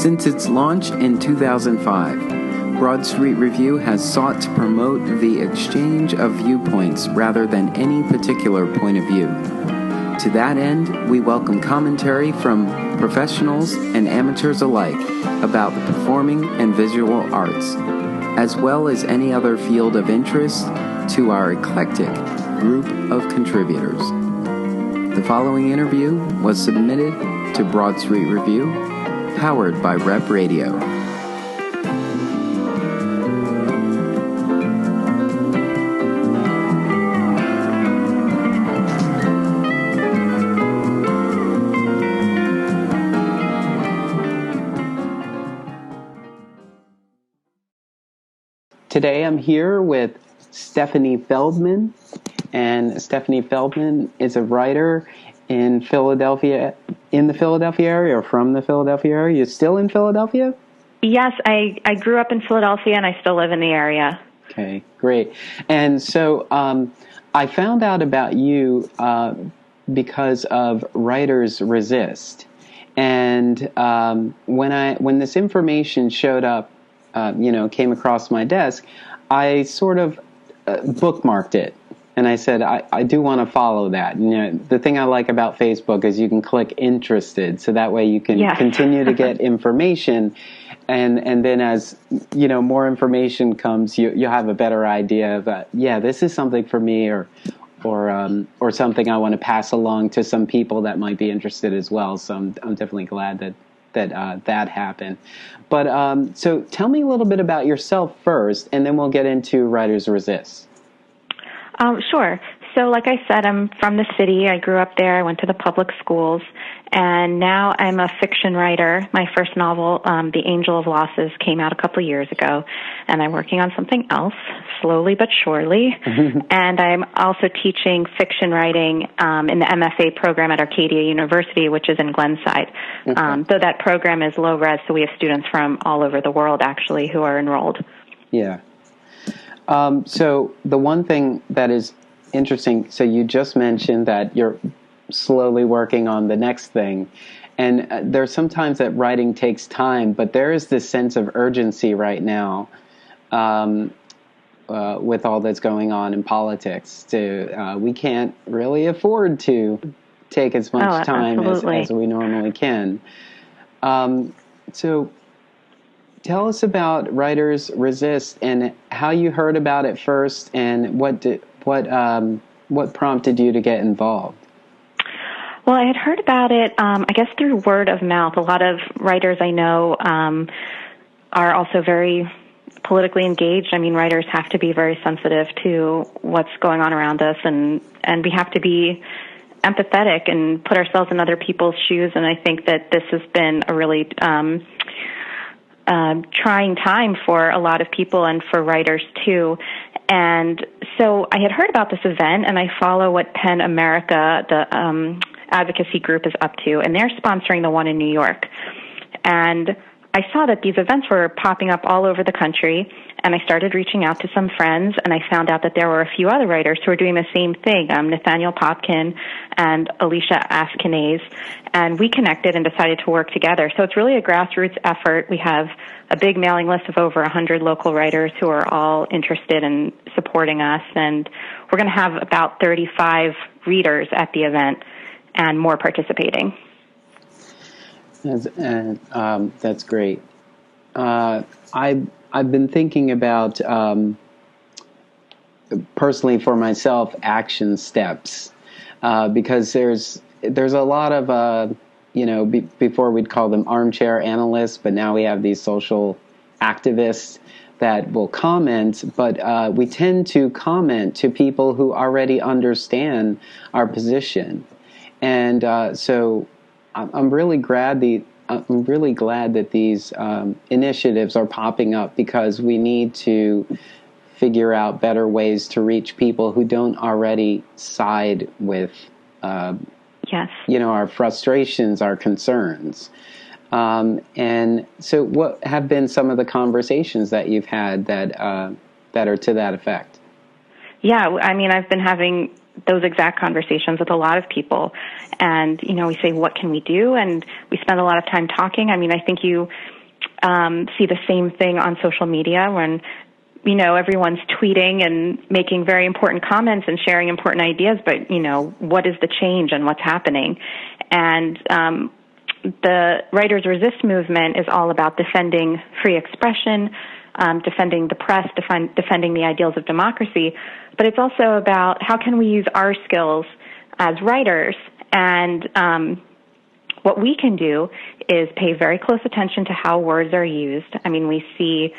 Since its launch in 2005, Broad Street Review has sought to promote the exchange of viewpoints rather than any particular point of view. To that end, we welcome commentary from professionals and amateurs alike about the performing and visual arts, as well as any other field of interest to our eclectic group of contributors. The following interview was submitted to Broad Street Review, powered by Rep Radio. Today I'm here with Stephanie Feldman, and Stephanie Feldman is a writer in Philadelphia, in the Philadelphia area, or from the Philadelphia area. You're still in Philadelphia? Yes, I grew up in Philadelphia, and I still live in the area. Okay, great. And so I found out about you because of Writers Resist. And when this information showed up, came across my desk, I sort of bookmarked it. And I said, I do want to follow that. And, the thing I like about Facebook is you can click interested, so that way you can continue to get information. And then as, more information comes, you'll have a better idea of, this is something for me or something I want to pass along to some people that might be interested as well. So I'm definitely glad that happened. But so tell me a little bit about yourself first, and then we'll get into Writers Resist. Sure. So like I said, I'm from the city. I grew up there. I went to the public schools, and now I'm a fiction writer. My first novel, The Angel of Losses, came out a couple of years ago, and I'm working on something else, slowly but surely. And I'm also teaching fiction writing in the MFA program at Arcadia University, which is in Glenside. Though that program is low-res, so we have students from all over the world, actually, who are enrolled. Yeah. So the one thing that is interesting, so you just mentioned that you're slowly working on the next thing. And there's sometimes that writing takes time, but there is this sense of urgency right now with all that's going on in politics. We can't really afford to take as much time as we normally can. So tell us about Writers Resist and how you heard about it first, and what prompted you to get involved. Well, I had heard about it, I guess, through word of mouth. A lot of writers I know are also very politically engaged. I mean, writers have to be very sensitive to what's going on around us, and we have to be empathetic and put ourselves in other people's shoes. And I think that this has been a really trying time for a lot of people and for writers too. And so I had heard about this event, and I follow what PEN America, the advocacy group, is up to, and they're sponsoring the one in New York. And I saw that these events were popping up all over the country, and I started reaching out to some friends, and I found out that there were a few other writers who were doing the same thing, Nathaniel Popkin and Alicia Askinase, and we connected and decided to work together. So it's really a grassroots effort. We have a big mailing list of over 100 local writers who are all interested in supporting us, and we're going to have about 35 readers at the event and more participating. That's great. I've been thinking about, personally for myself, action steps, because there's a lot of, before we'd call them armchair analysts, but now we have these social activists that will comment, but we tend to comment to people who already understand our position. And so I'm really glad that these initiatives are popping up, because we need to figure out better ways to reach people who don't already side with our frustrations, our concerns. And so what have been some of the conversations that you've had that are to that effect? Yeah, I mean, I've been having those exact conversations with a lot of people. And, we say, what can we do? And we spend a lot of time talking. I mean, I think you see the same thing on social media when, everyone's tweeting and making very important comments and sharing important ideas, but, what is the change and what's happening? And the Writers Resist movement is all about defending free expression, defending the press, defending the ideals of democracy, but it's also about how can we use our skills as writers. And what we can do is pay very close attention to how words are used. I mean, we see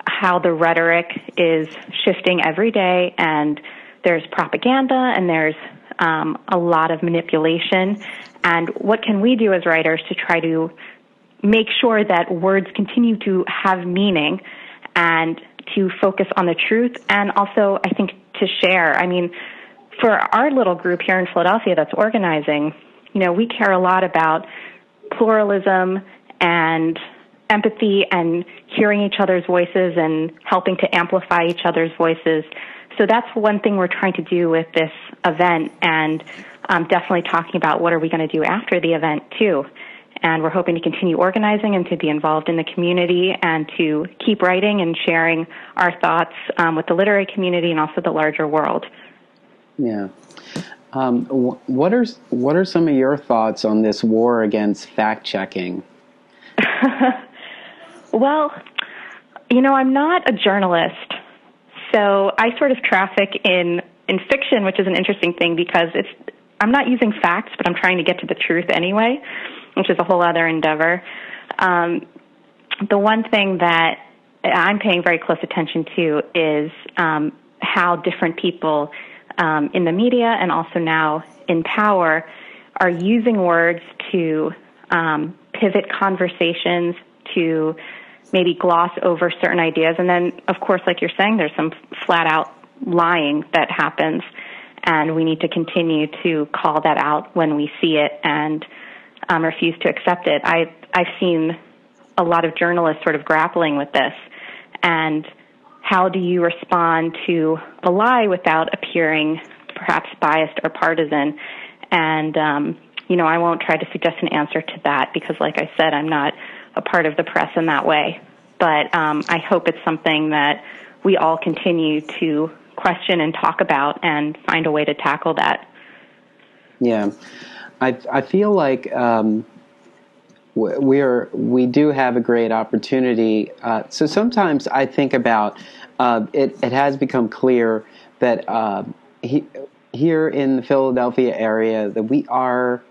how the rhetoric is shifting every day, and there's propaganda, and there's a lot of manipulation. And what can we do as writers to try to make sure that words continue to have meaning and to focus on the truth, and also, I think, to share. I mean, for our little group here in Philadelphia that's organizing, we care a lot about pluralism and empathy and hearing each other's voices and helping to amplify each other's voices. So that's one thing we're trying to do with this event, and definitely talking about what are we going to do after the event, too. And we're hoping to continue organizing and to be involved in the community and to keep writing and sharing our thoughts with the literary community and also the larger world. Yeah. What are some of your thoughts on this war against fact-checking? Well, I'm not a journalist, so I sort of traffic in fiction, which is an interesting thing because I'm not using facts, but I'm trying to get to the truth anyway, which is a whole other endeavor. The one thing that I'm paying very close attention to is how different people in the media and also now in power are using words to pivot conversations, to maybe gloss over certain ideas. And then, of course, like you're saying, there's some flat-out lying that happens, and we need to continue to call that out when we see it and refuse to accept it. I've seen a lot of journalists sort of grappling with this, and how do you respond to a lie without appearing perhaps biased or partisan? And, I won't try to suggest an answer to that because, like I said, I'm not a part of the press in that way. But I hope it's something that we all continue to question and talk about and find a way to tackle that. Yeah. I feel like we do have a great opportunity. So sometimes I think about it has become clear that here in the Philadelphia area that we are.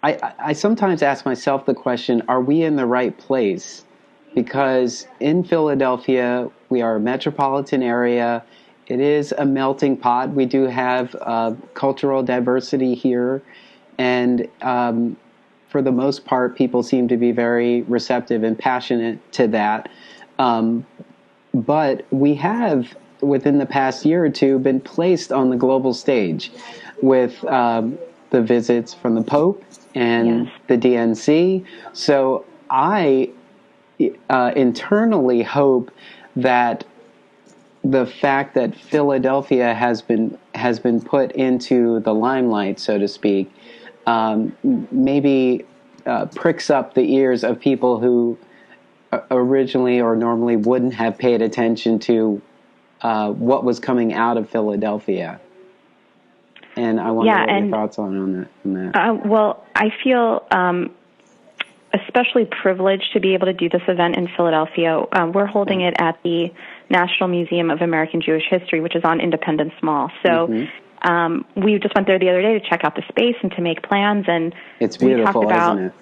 I sometimes ask myself the question: are we in the right place? Because in Philadelphia, we are a metropolitan area. It is a melting pot. We do have cultural diversity here, and for the most part, people seem to be very receptive and passionate to that. But we have, within the past year or two, been placed on the global stage with the visits from the Pope and yes. the DNC. So I internally hope that the fact that Philadelphia has been put into the limelight, so to speak, maybe pricks up the ears of people who originally or normally wouldn't have paid attention to what was coming out of Philadelphia. And I wonder what your thoughts on that. Well, I feel especially privileged to be able to do this event in Philadelphia. We're holding it at the National Museum of American Jewish History, which is on Independence Mall. So we just went there the other day to check out the space and to make plans. And it's beautiful, isn't it?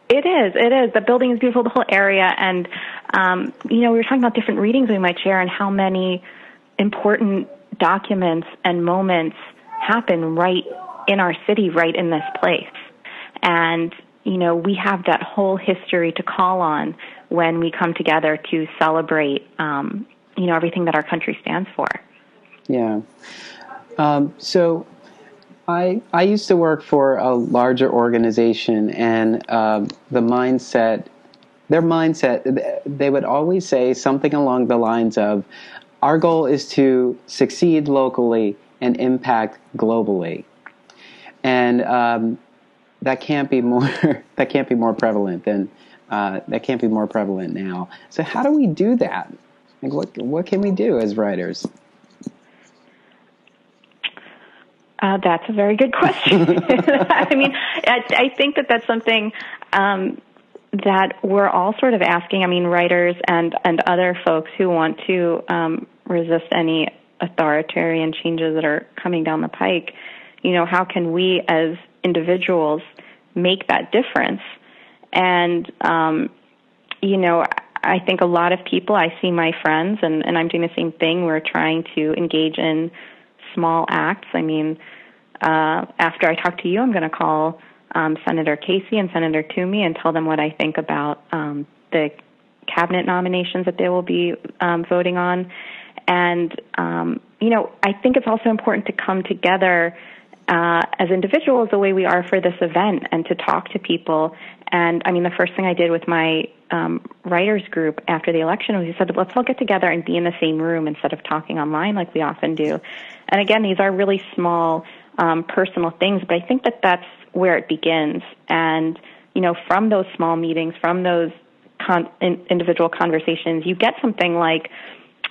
It is. The building is beautiful, the whole area. And, we were talking about different readings we might share and how many important documents and moments happen right in our city, right in this place. And, we have that whole history to call on when we come together to celebrate, everything that our country stands for. Yeah. So I used to work for a larger organization, and their mindset, they would always say something along the lines of, our goal is to succeed locally and impact globally. And that can't be more that can't be more prevalent than that can't be more prevalent now. So how do we do that? Like, what can we do as writers? That's a very good question. I mean, I think that's something that we're all sort of asking. I mean, writers and other folks who want to resist any authoritarian changes that are coming down the pike. You know, how can we as individuals make that difference? And, you know, I think a lot of people, I see my friends, and I'm doing the same thing. We're trying to engage in small acts. I mean, after I talk to you, I'm going to call Senator Casey and Senator Toomey and tell them what I think about the cabinet nominations that they will be voting on. And, you know, I think it's also important to come together as individuals the way we are for this event and to talk to people. And, I mean, the first thing I did with my writers group after the election was we said, let's all get together and be in the same room instead of talking online like we often do. And, again, these are really small personal things, but I think that's where it begins. And, you know, from those small meetings, from those individual conversations, you get something like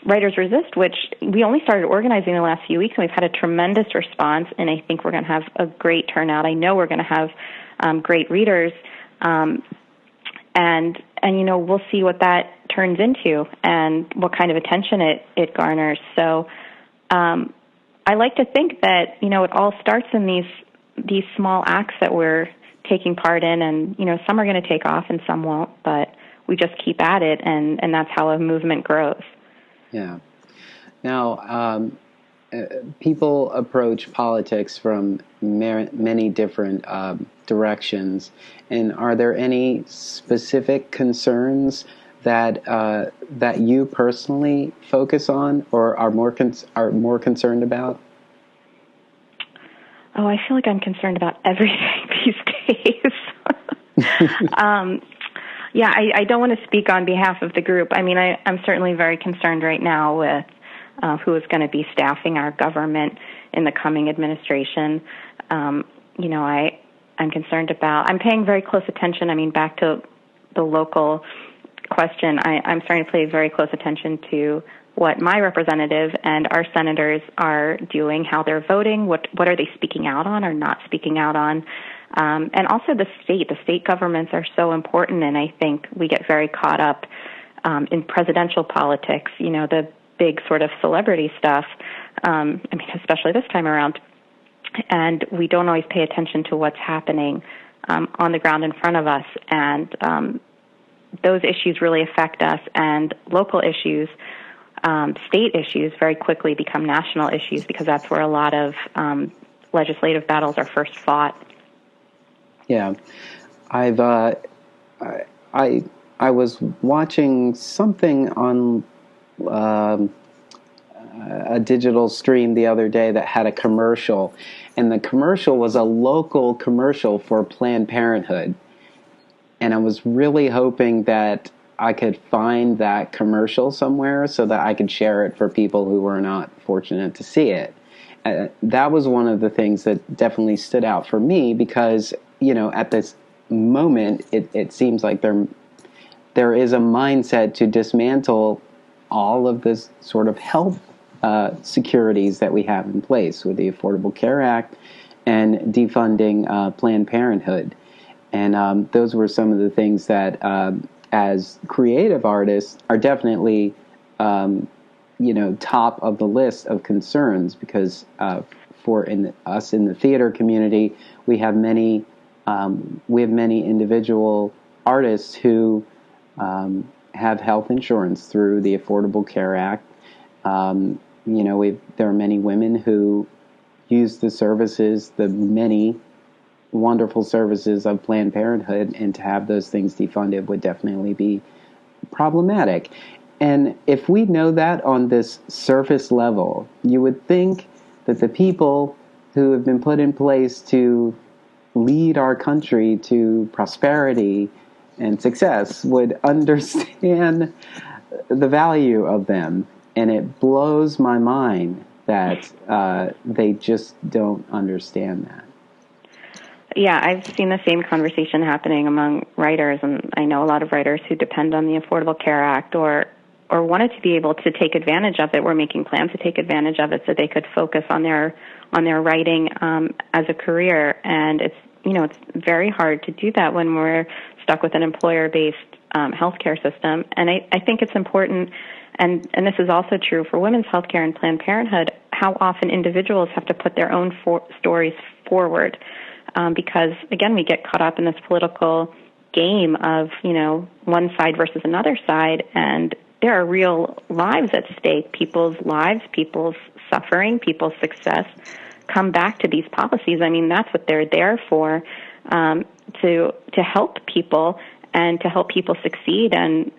Writers Resist, which we only started organizing the last few weeks, and we've had a tremendous response, and I think we're going to have a great turnout. I know we're going to have great readers, and you know, we'll see what that turns into and what kind of attention it garners. So I like to think that, you know, it all starts in these small acts that we're taking part in, and, you know, some are going to take off and some won't, but we just keep at it, and that's how a movement grows. Yeah. Now, people approach politics from many different directions. And are there any specific concerns that that you personally focus on or are more concerned about? Oh, I feel like I'm concerned about everything these days. Yeah, I don't want to speak on behalf of the group. I mean, I'm certainly very concerned right now with who is going to be staffing our government in the coming administration. You know, I'm concerned about, I'm paying very close attention. I mean, back to the local question, I'm starting to pay very close attention to what my representative and our senators are doing, how they're voting, what are they speaking out on or not speaking out on. And also the state governments are so important, and I think we get very caught up in presidential politics, you know, the big sort of celebrity stuff, I mean, especially this time around, and we don't always pay attention to what's happening on the ground in front of us, and those issues really affect us, and local issues, state issues very quickly become national issues because that's where a lot of legislative battles are first fought. Yeah, I was watching something on a digital stream the other day that had a commercial, and the commercial was a local commercial for Planned Parenthood. And I was really hoping that I could find that commercial somewhere so that I could share it for people who were not fortunate to see it. That was one of the things that definitely stood out for me because, you know, at this moment, it seems like there is a mindset to dismantle all of this sort of health securities that we have in place with the Affordable Care Act and defunding Planned Parenthood. And those were some of the things that, as creative artists, are definitely, you know, top of the list of concerns because for us in the theater community, we have many individual artists who have health insurance through the Affordable Care Act. You know, there are many women who use the services, the many wonderful services of Planned Parenthood, and to have those things defunded would definitely be problematic. And if we know that on this surface level, you would think that the people who have been put in place to lead our country to prosperity and success would understand the value of them. And it blows my mind that they just don't understand that. Yeah, I've seen the same conversation happening among writers, and I know a lot of writers who depend on the Affordable Care Act or wanted to be able to take advantage of it, were making plans to take advantage of it so they could focus on their writing as a career. And it's very hard to do that when we're stuck with an employer-based healthcare system. And I think it's important, and this is also true for women's healthcare and Planned Parenthood, how often individuals have to put their own stories forward. Because, again, we get caught up in this political game of, one side versus another side, and there are real lives at stake. People's lives, people's suffering, people's success come back to these policies. I mean, that's what they're there for, to help people and to help people succeed. And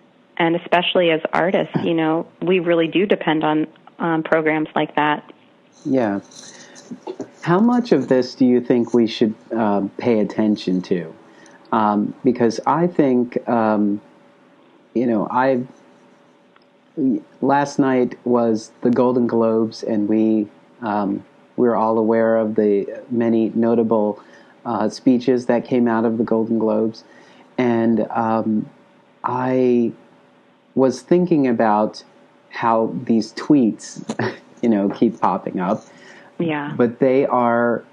especially as artists, we really do depend on programs like that. Yeah. How much of this do you think we should pay attention to? Because I think, last night was the Golden Globes, and we were all aware of the many notable speeches that came out of the Golden Globes. And I was thinking about how these tweets, keep popping up. Yeah. But they are,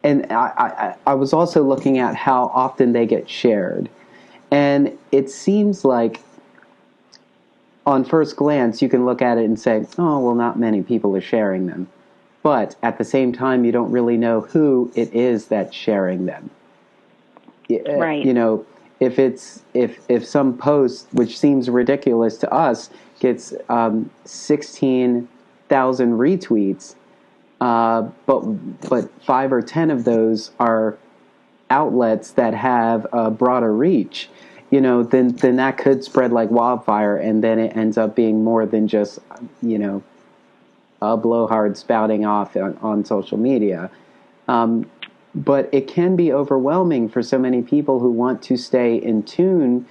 and I was also looking at how often they get shared. And it seems like, on first glance, you can look at it and say, oh, well, not many people are sharing them. But at the same time, you don't really know who it is that's sharing them. Right. If some post, which seems ridiculous to us, gets 16,000 retweets, but 5 or 10 of those are outlets that have a broader reach, then that could spread like wildfire, and then it ends up being more than just, a blowhard spouting off on social media. But it can be overwhelming for so many people who want to stay in tune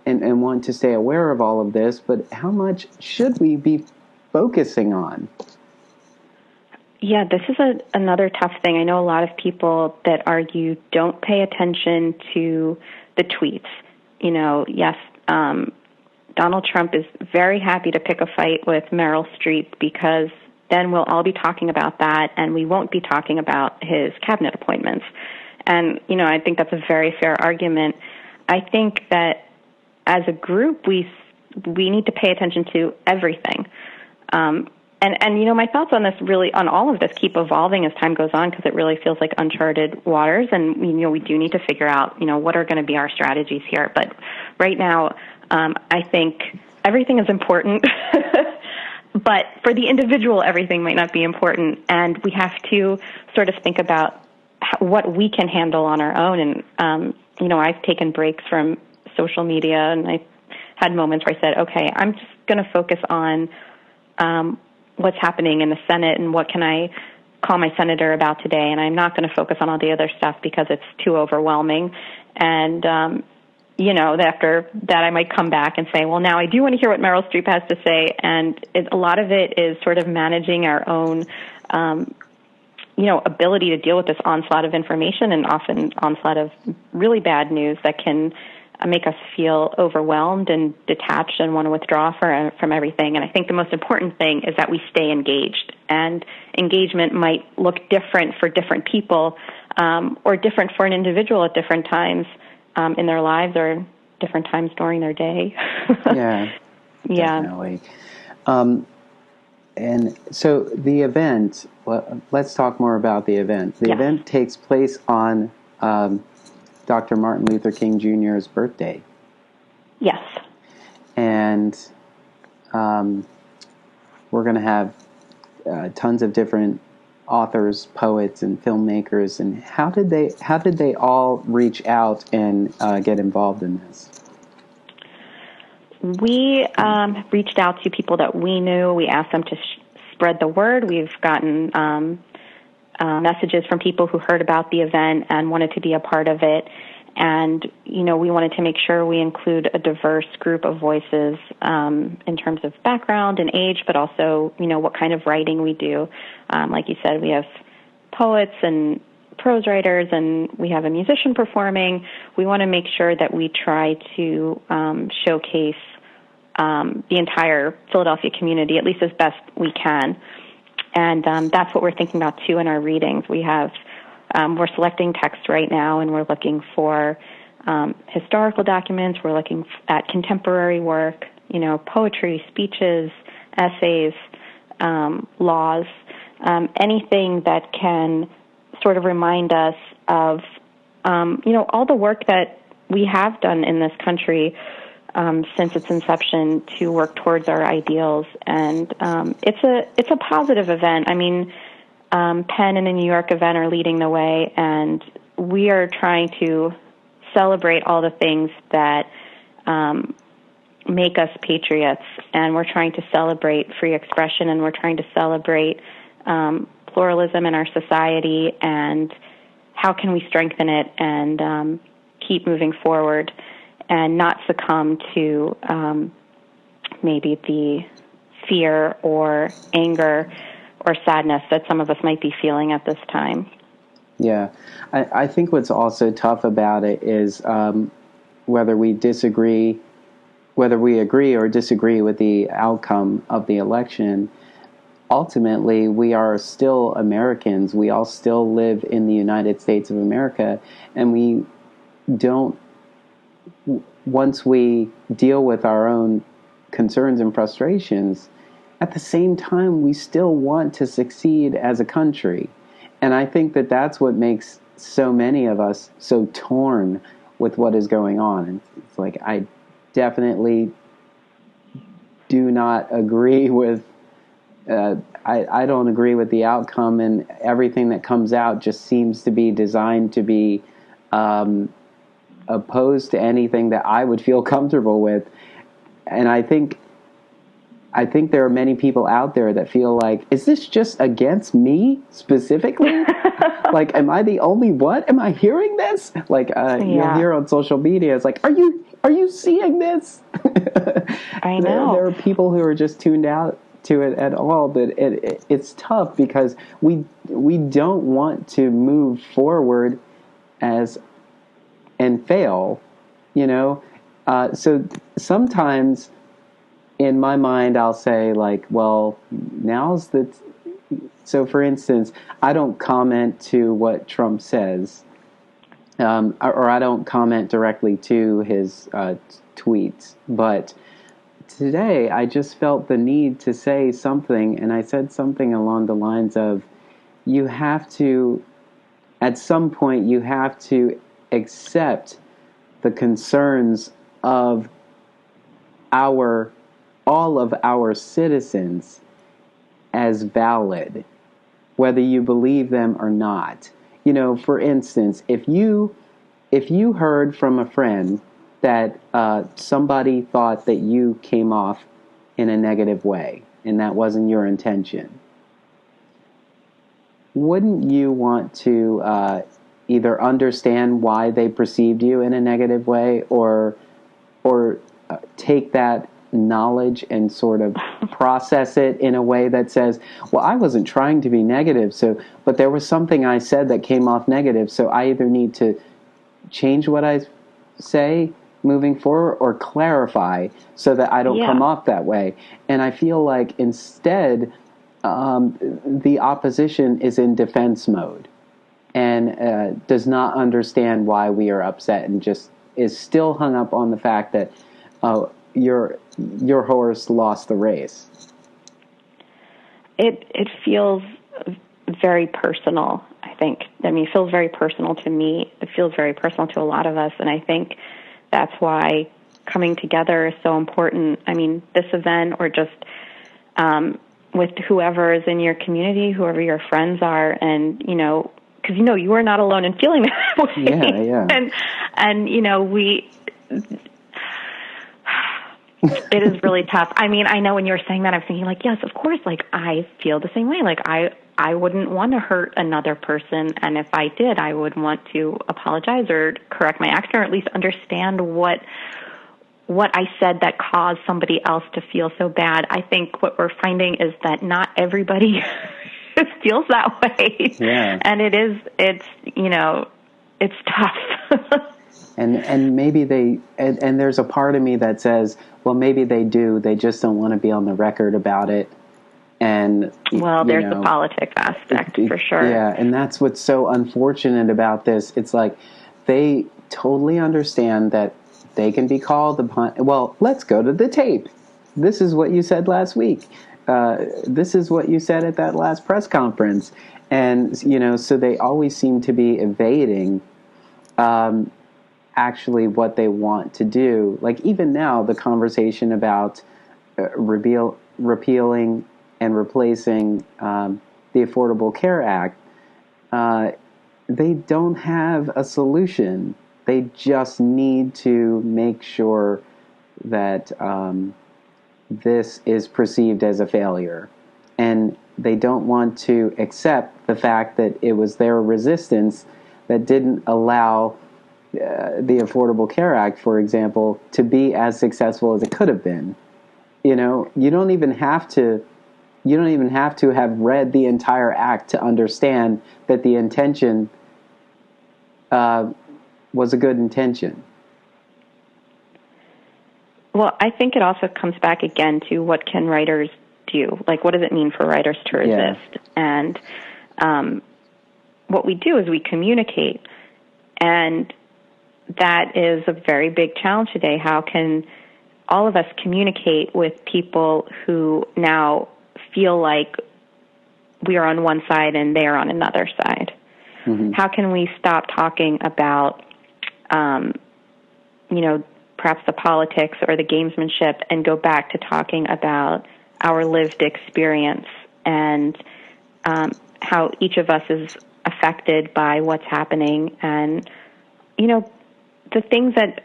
and want to stay aware of all of this. But how much should we be focusing on? Yeah, this is another tough thing. I know a lot of people that argue don't pay attention to the tweets. Yes, Donald Trump is very happy to pick a fight with Meryl Streep because then we'll all be talking about that and we won't be talking about his cabinet appointments. And, I think that's a very fair argument. I think that as a group, we need to pay attention to everything. And my thoughts on this really, on all of this, keep evolving as time goes on because it really feels like uncharted waters. And, we do need to figure out, what are going to be our strategies here. But right now, I think everything is important. But for the individual, everything might not be important. And we have to sort of think about what we can handle on our own. And, I've taken breaks from social media, and I had moments where I said, okay, I'm just going to focus on what's happening in the Senate and what can I call my senator about today, and I'm not going to focus on all the other stuff because it's too overwhelming. And, after that I might come back and say, well, now I do want to hear what Meryl Streep has to say, and a lot of it is sort of managing our own, ability to deal with this onslaught of information and often onslaught of really bad news that can make us feel overwhelmed and detached and want to withdraw from everything. And I think the most important thing is that we stay engaged. And engagement might look different for different people or different for an individual at different times in their lives or different times during their day. Yeah, definitely. And so the event, let's talk more about the event. The event takes place on Dr. Martin Luther King Jr.'s birthday. Yes. And we're going to have tons of different authors, poets, and filmmakers. And how did they all reach out and get involved in this? We reached out to people that we knew. We asked them to spread the word. We've gotten messages from people who heard about the event and wanted to be a part of it. And, we wanted to make sure we include a diverse group of voices in terms of background and age, but also, what kind of writing we do. Like you said, we have poets and prose writers, and we have a musician performing. We want to make sure that we try to showcase the entire Philadelphia community, at least as best we can. And that's what we're thinking about, too, in our readings. We're selecting texts right now, and we're looking for historical documents. We're looking at contemporary work, poetry, speeches, essays, laws, anything that can sort of remind us of, all the work that we have done in this country since its inception to work towards our ideals. And it's a positive event. I mean, Penn and the New York event are leading the way, and we are trying to celebrate all the things that make us patriots, and we're trying to celebrate free expression, and we're trying to celebrate pluralism in our society, and how can we strengthen it and keep moving forward and not succumb to maybe the fear or anger or sadness that some of us might be feeling at this time. Yeah. I think what's also tough about it is whether we agree or disagree with the outcome of the election, ultimately we are still Americans. We all still live in the United States of America, and we don't, once we deal with our own concerns and frustrations, at the same time, we still want to succeed as a country. And I think that that's what makes so many of us so torn with what is going on. And it's like, I definitely do not agree with, I don't agree with the outcome, and everything that comes out just seems to be designed to be opposed to anything that I would feel comfortable with. And I think there are many people out there that feel like, is this just against me specifically? Like, am I the only one? Am I hearing this? Like, you'll hear on social media, it's like, are you seeing this? I know. There are people who are just tuned out to it at all, but it's tough because we don't want to move forward and fail, so sometimes in my mind, I'll say, like, well, so for instance, I don't comment to what Trump says, or I don't comment directly to his tweets, but today I just felt the need to say something, and I said something along the lines of, at some point, you have to accept the concerns of all of our citizens as valid, whether you believe them or not. For instance, if you heard from a friend that somebody thought that you came off in a negative way, and that wasn't your intention, wouldn't you want to either understand why they perceived you in a negative way, or take that knowledge and sort of process it in a way that says, well, I wasn't trying to be negative, but there was something I said that came off negative, so I either need to change what I say moving forward or clarify so that I don't come off that way. And I feel like instead, the opposition is in defense mode and does not understand why we are upset, and just is still hung up on the fact that your horse lost the race. It feels very personal, I think. I mean, it feels very personal to me. It feels very personal to a lot of us, and I think that's why coming together is so important. I mean, this event, or just with whoever is in your community, whoever your friends are, and, because, you are not alone in feeling that way. Yeah. And it is really tough. I mean, I know when you were saying that, I'm thinking, like, yes, of course, like, I feel the same way. Like, I wouldn't want to hurt another person, and if I did, I would want to apologize or correct my action, or at least understand what I said that caused somebody else to feel so bad. I think what we're finding is that not everybody it feels that way. Yeah. And it's, it's tough. And maybe and there's a part of me that says, well, maybe they do. They just don't want to be on the record about it. And well, there's the politics aspect for sure. Yeah, and that's what's so unfortunate about this. It's like they totally understand that they can be called upon. Well, let's go to the tape. This is what you said last week. This is what you said at that last press conference. And, so they always seem to be evading actually what they want to do. Like even now, the conversation about repealing and replacing the Affordable Care Act, they don't have a solution. They just need to make sure that this is perceived as a failure. And they don't want to accept the fact that it was their resistance that didn't allow the Affordable Care Act, for example, to be as successful as it could have been. You don't even have to have read the entire act to understand that the intention was a good intention. Well, I think it also comes back again to what can writers do? Like, what does it mean for writers to resist? Yeah. And what we do is we communicate. And that is a very big challenge today. How can all of us communicate with people who now feel like we are on one side and they are on another side? Mm-hmm. How can we stop talking about, perhaps the politics or the gamesmanship and go back to talking about our lived experience and how each of us is affected by what's happening and, the things that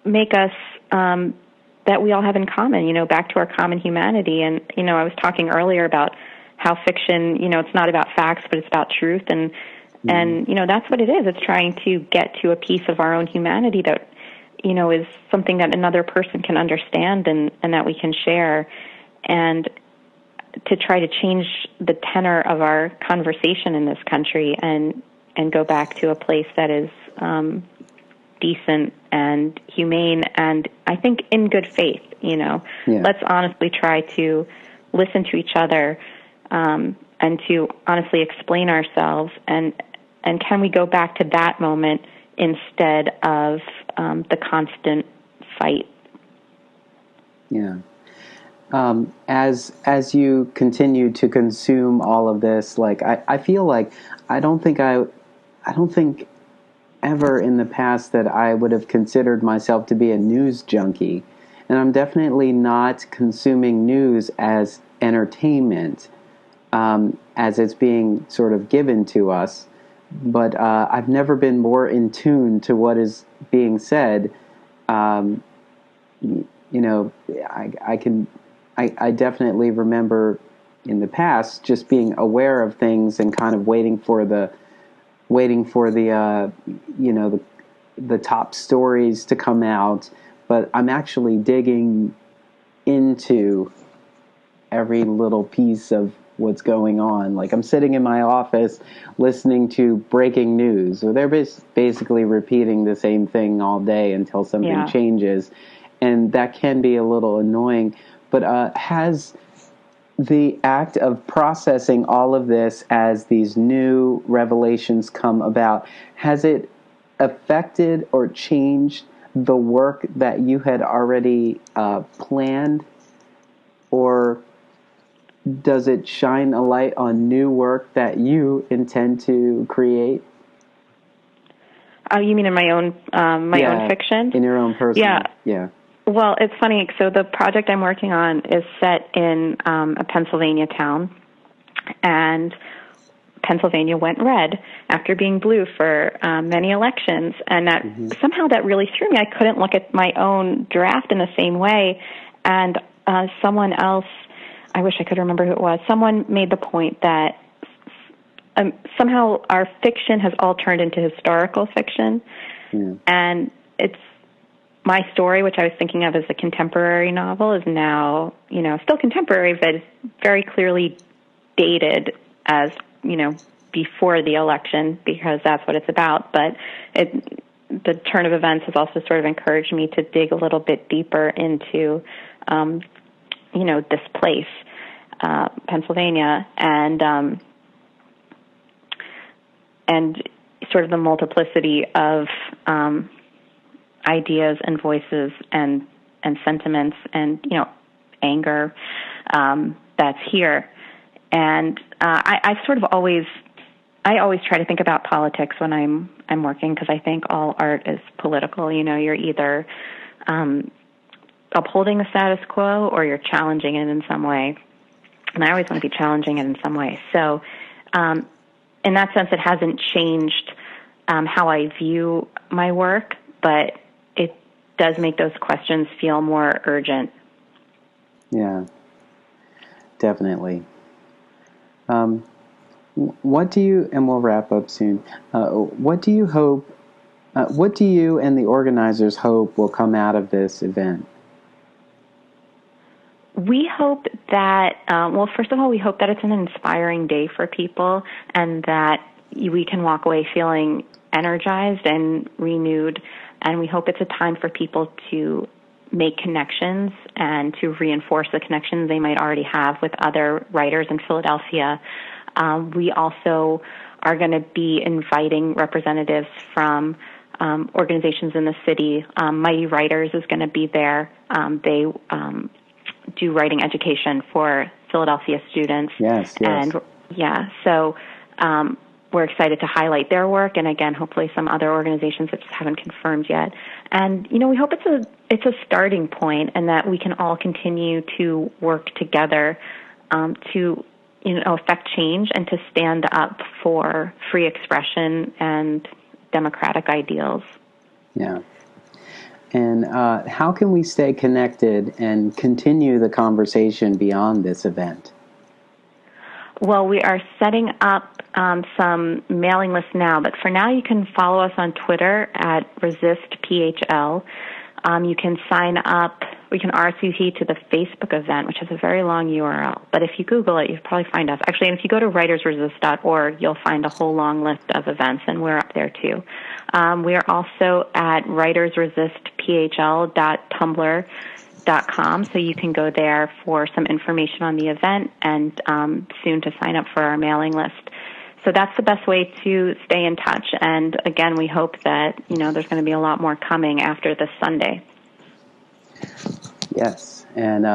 make us, that we all have in common, back to our common humanity. And, I was talking earlier about how fiction, it's not about facts, but it's about truth. And that's what it is. It's trying to get to a piece of our own humanity that, is something that another person can understand and that we can share. And to try to change the tenor of our conversation in this country and go back to a place that is decent and humane and I think in good faith, Let's honestly try to listen to each other and to honestly explain ourselves and can we go back to that moment instead of the constant fight? Yeah. As you continue to consume all of this, like I feel like I don't think ever in the past that I would have considered myself to be a news junkie, and I'm definitely not consuming news as entertainment, as it's being sort of given to us. But I've never been more in tune to what is being said. I definitely remember in the past just being aware of things and kind of waiting for the top stories to come out. But I'm actually digging into every little piece of what's going on. Like I'm sitting in my office listening to breaking news. So they're basically repeating the same thing all day until something changes. And that can be a little annoying. But has the act of processing all of this as these new revelations come about, has it affected or changed the work that you had already planned? Or does it shine a light on new work that you intend to create? You mean in my own own fiction? In your own personal. Yeah. Well, it's funny. So the project I'm working on is set in a Pennsylvania town, and Pennsylvania went red after being blue for many elections, and that somehow that really threw me. I couldn't look at my own draft in the same way, and someone else, I wish I could remember who it was, someone made the point that somehow our fiction has all turned into historical fiction, and it's my story, which I was thinking of as a contemporary novel, is now, still contemporary, but very clearly dated as, before the election, because that's what it's about. But the turn of events has also sort of encouraged me to dig a little bit deeper into, this place, Pennsylvania, and sort of the multiplicity of ideas and voices and sentiments and anger that's here. And I always try to think about politics when I'm working, because I think all art is political. You're either upholding the status quo or you're challenging it in some way. And I always want to be challenging it in some way. So in that sense, it hasn't changed how I view my work, but it does make those questions feel more urgent. Yeah, definitely. What do you, and we'll wrap up soon, what do you and the organizers hope will come out of this event? We hope that, first of all, we hope that it's an inspiring day for people and that we can walk away feeling energized and renewed. And we hope it's a time for people to make connections and to reinforce the connections they might already have with other writers in Philadelphia. We also are going to be inviting representatives from organizations in the city. Mighty Writers is going to be there. They do writing education for Philadelphia students. Yes. And so we're excited to highlight their work, and again, hopefully some other organizations that just haven't confirmed yet. And we hope it's a starting point, and that we can all continue to work together to affect change and to stand up for free expression and democratic ideals. Yeah. And how can we stay connected and continue the conversation beyond this event? Well, we are setting up some mailing lists now, but for now you can follow us on Twitter at ResistPHL. You can sign up, you can RSVP to the Facebook event, which has a very long URL. But if you Google it, you'll probably find us. Actually, and if you go to writersresist.org, you'll find a whole long list of events, and we're up there too. We are also at writersresistphl.tumblr.com, so you can go there for some information on the event and soon to sign up for our mailing list. So that's the best way to stay in touch. And again, we hope that, there's going to be a lot more coming after this Sunday. Yes. And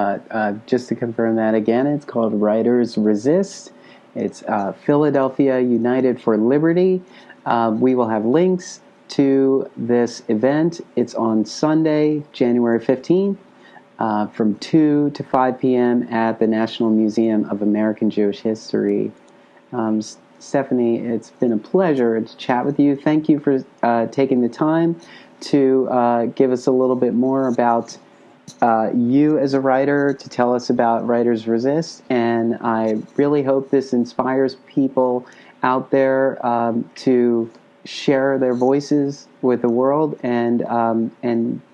just to confirm that again, it's called Writers Resist. It's Philadelphia United for Liberty. We will have links to this event. It's on Sunday, January 15th, from 2 to 5 p.m. at the National Museum of American Jewish History. Stephanie, it's been a pleasure to chat with you. Thank you for taking the time to give us a little bit more about you as a writer, to tell us about Writers Resist. And I really hope this inspires people out there to share their voices with the world, and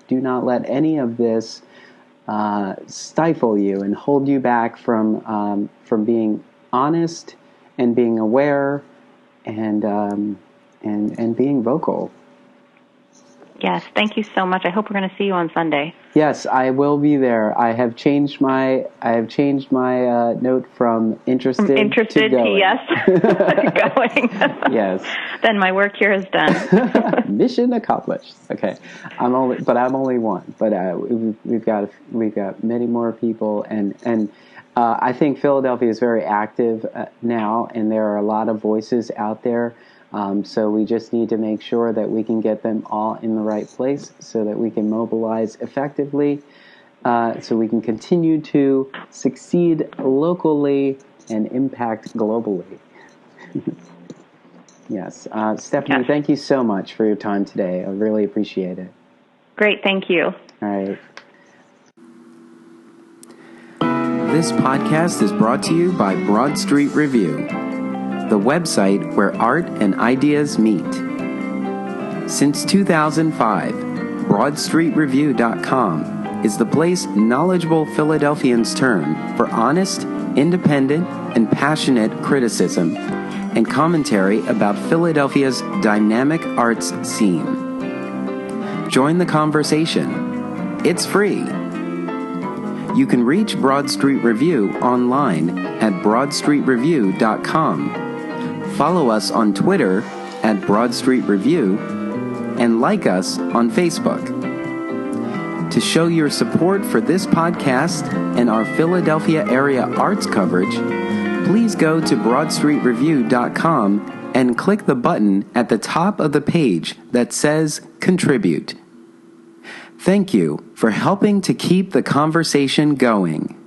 do not let any of this stifle you and hold you back from being honest and being aware and being vocal. Yes, thank you so much. I hope we're going to see you on Sunday. Yes, I will be there. I have changed my note from interested to going. Yes, going. Yes. Then my work here is done. Mission accomplished. Okay, I'm only one. But we've got many more people, and I think Philadelphia is very active now, and there are a lot of voices out there. So we just need to make sure that we can get them all in the right place so that we can mobilize effectively, so we can continue to succeed locally and impact globally. Yes. Stephanie, Thank you so much for your time today. I really appreciate it. Great. Thank you. All right. This podcast is brought to you by Broad Street Review, the website where art and ideas meet. Since 2005, BroadStreetReview.com is the place knowledgeable Philadelphians turn for honest, independent and passionate criticism and commentary about Philadelphia's dynamic arts scene. Join the conversation. It's free. You can reach Broad Street Review online at broadstreetreview.com. Follow us on Twitter at Broad Street Review and like us on Facebook. To show your support for this podcast and our Philadelphia area arts coverage, please go to broadstreetreview.com and click the button at the top of the page that says Contribute. Thank you for helping to keep the conversation going.